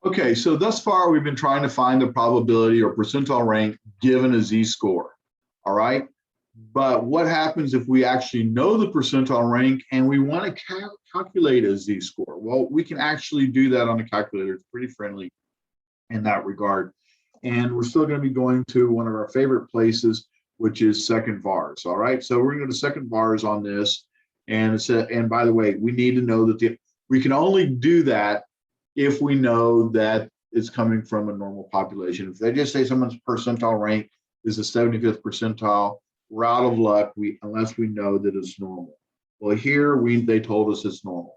Okay, so thus far we've been trying to find the probability or percentile rank given a z-score, all right? But what happens if we actually know the percentile rank and we want to calculate a z-score? Well, we can actually do that on the calculator. It's pretty friendly in that regard. And we're still going to be going to one of our favorite places, which is second vars, all right? So we're going to go to second vars on this. And by the way, we need to know that we can only do that if we know that it's coming from a normal population. If they just say someone's percentile rank is the 75th percentile, we're out of luck unless we know that it's normal. Well, here they told us it's normal.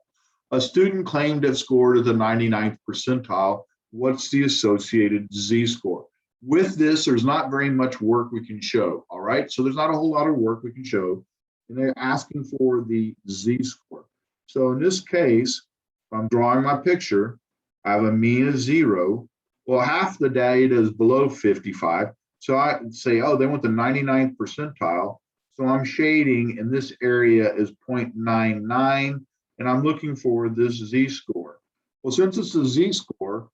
A student claimed to have scored at the 99th percentile. What's the associated z-score? With this, there's not very much work we can show, all right? So there's not a whole lot of work we can show, and they're asking for the z-score. So in this case, if I'm drawing my picture, I have a mean of 0. Well, half the data is below 55. So I say, oh, they want the 99th percentile. So I'm shading, and this area is 0.99, and I'm looking for this z-score. Well, since it's a z-score,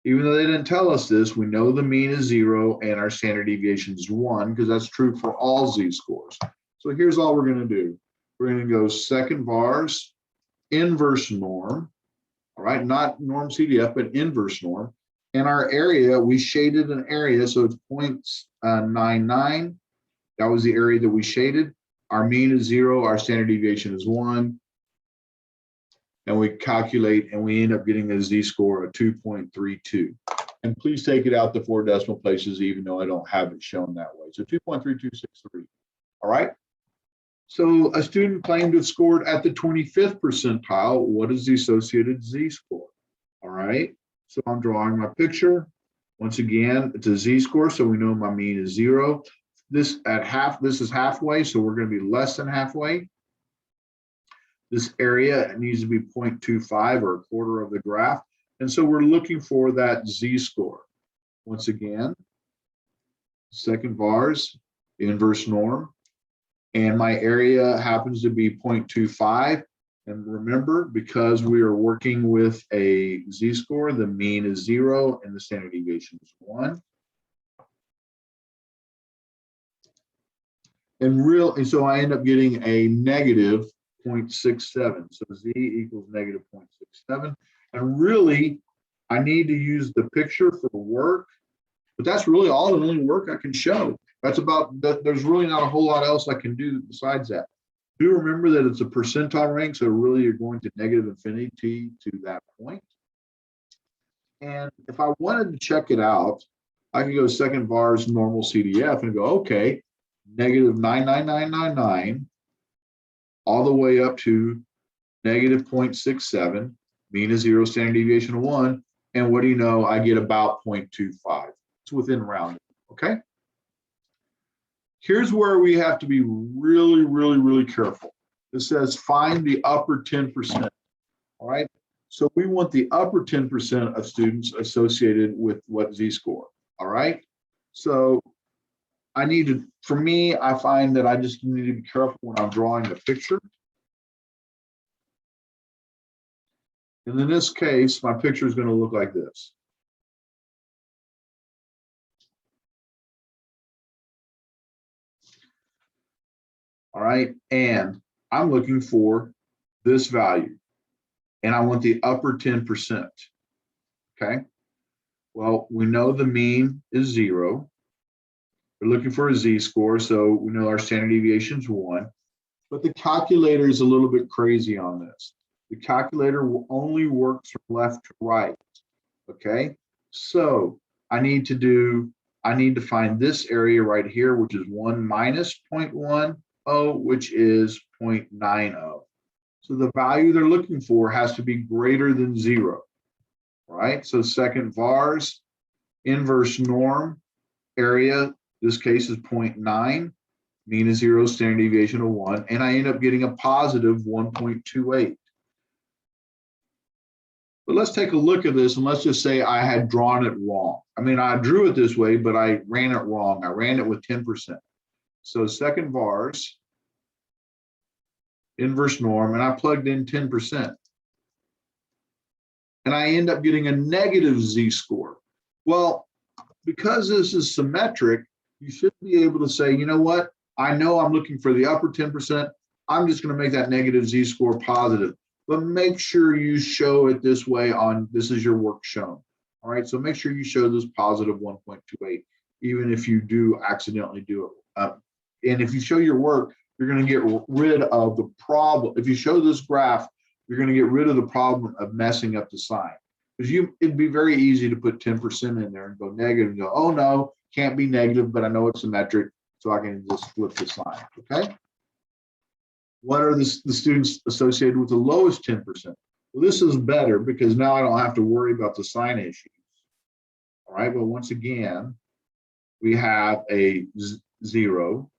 even though they didn't tell us this, we know the mean is 0 and our standard deviation is 1, because that's true for all z-scores. So here's all we're going to do. We're going to go second vars, inverse norm. All right, not norm CDF, but inverse norm. And our area, we shaded an area, so it's 0.99. That was the area that we shaded. Our mean is 0, our standard deviation is 1. And we calculate, and we end up getting a z-score of 2.32. And please take it out to 4 decimal places, even though I don't have it shown that way. So 2.3263. All right. So a student claimed to have scored at the 25th percentile. What is the associated z-score? All right, so I'm drawing my picture. Once again, it's a z-score, so we know my mean is 0. This is halfway, so we're going to be less than halfway. This area needs to be 0.25 or a quarter of the graph. And so we're looking for that z-score. Once again, second vars, inverse norm. And my area happens to be 0.25. And remember, because we are working with a z-score, the mean is 0 and the standard deviation is 1. And so I end up getting a negative 0.67. So z equals negative 0.67. And really, I need to use the picture for work, but that's really all the only work I can show. That's about, there's really not a whole lot else I can do besides that. Do remember that it's a percentile rank, so really you're going to negative infinity to that point. And if I wanted to check it out, I can go second vars normal CDF and go, okay, negative 99999 all the way up to negative 0.67, mean is 0, standard deviation of 1. And what do you know? I get about 0.25. It's within rounding, okay? Here's where we have to be really, really, really careful. It says find the upper 10%, all right? So we want the upper 10% of students associated with what z-score, all right? So I need to, for me, I find that I just need to be careful when I'm drawing the picture. And in this case, my picture is going to look like this. All right, and I'm looking for this value, and I want the upper 10%. Okay, well, we know the mean is 0. We're looking for a z-score, so we know our standard deviation is 1. But the calculator is a little bit crazy on this. The calculator will only work from left to right. Okay, so I need to find this area right here, which is 1 minus 0.10, which is 0.90. So the value they're looking for has to be greater than 0. Right? So second vars, inverse norm, area, this case is 0.9, mean is 0, standard deviation of 1, and I end up getting a positive 1.28. But let's take a look at this, and let's just say I had drawn it wrong. I mean, I drew it this way, but I ran it wrong. I ran it with 10%. So second vars, inverse norm, and I plugged in 10%. and I end up getting a negative z-score. Well, because this is symmetric, you should be able to say, you know what? I know I'm looking for the upper 10%. I'm just going to make that negative z-score positive. But make sure you show it this way on, this is your work shown. All right, so make sure you show this positive 1.28, even if you do accidentally do it. And if you show your work, you're going to get rid of the problem. If you show this graph, you're going to get rid of the problem of messing up the sign. Because it'd be very easy to put 10% in there and go negative and go, oh no, can't be negative, but I know it's symmetric, so I can just flip the sign, okay? What are the students associated with the lowest 10%? Well, this is better because now I don't have to worry about the sign issues. All right, but once again, we have a 0.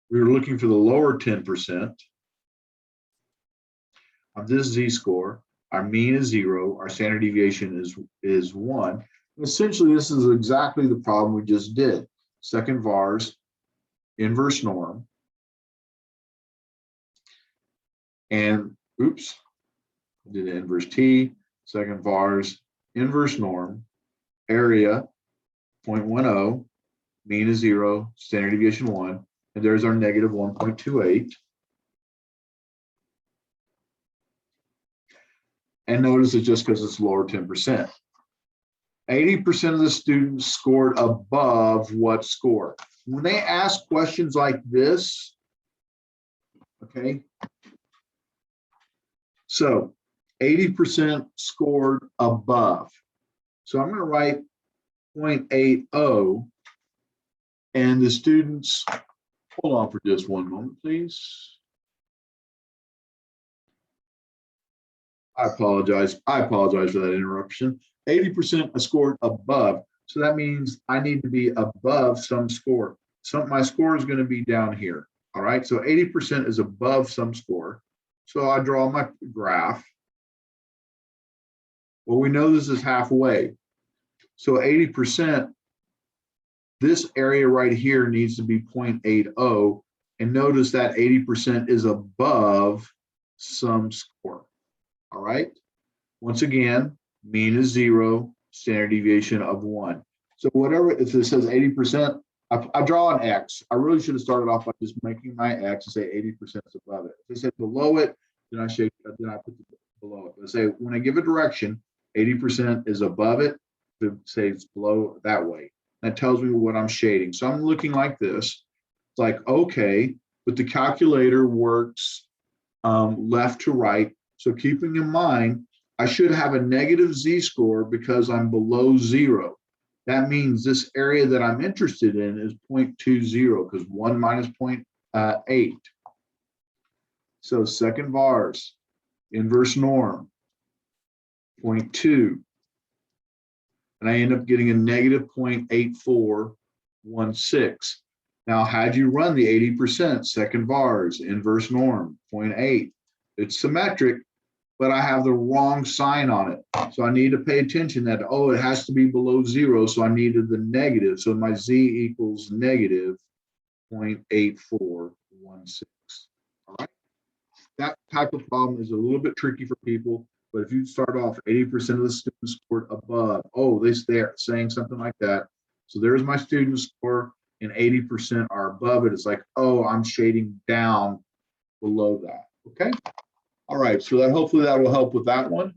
We were looking for the lower 10% of this z-score. Our mean is 0. Our standard deviation is 1. And essentially, this is exactly the problem we just did. Second vars, inverse norm. And oops, I did inverse t, second vars, inverse norm, area 0.10, mean is 0, standard deviation 1, and there's our negative 1.28. And notice it's just because it's lower 10%. 80% of the students scored above what score? When they ask questions like this, okay, so 80% scored above. So I'm going to write 0.80, and the students, hold on for just one moment, please. I apologize for that interruption. 80% scored above. So that means I need to be above some score. My score is going to be down here. All right. So 80% is above some score. So I draw my graph. Well, we know this is halfway. So 80%, this area right here needs to be 0.80. And notice that 80% is above some score. All right. Once again, mean is 0, standard deviation of 1. So whatever, if it says 80%, I draw an X. I really should have started off by just making my X and say 80% is above it. If it said below it, then I put it below it. Let's say when I give a direction, 80% is above it, to say it's below that way. That tells me what I'm shading. So I'm looking like this. It's like, okay, but the calculator works left to right. So keeping in mind, I should have a negative z-score because I'm below 0. That means this area that I'm interested in is 0.20 because 1 minus 0.8. So second vars, inverse norm, 0.2. And I end up getting a negative 0.8416. Now, had you run the 80%, second vars, inverse norm, 0.8. It's symmetric, but I have the wrong sign on it. So I need to pay attention that, oh, it has to be below 0. So I needed the negative. So my z equals negative 0.8416. All right. That type of problem is a little bit tricky for people. But if you start off 80% of the students scored above, oh, they're saying something like that. So there's my student score, and 80% are above it. It's like, oh, I'm shading down below that. Okay. All right, so hopefully that will help with that one.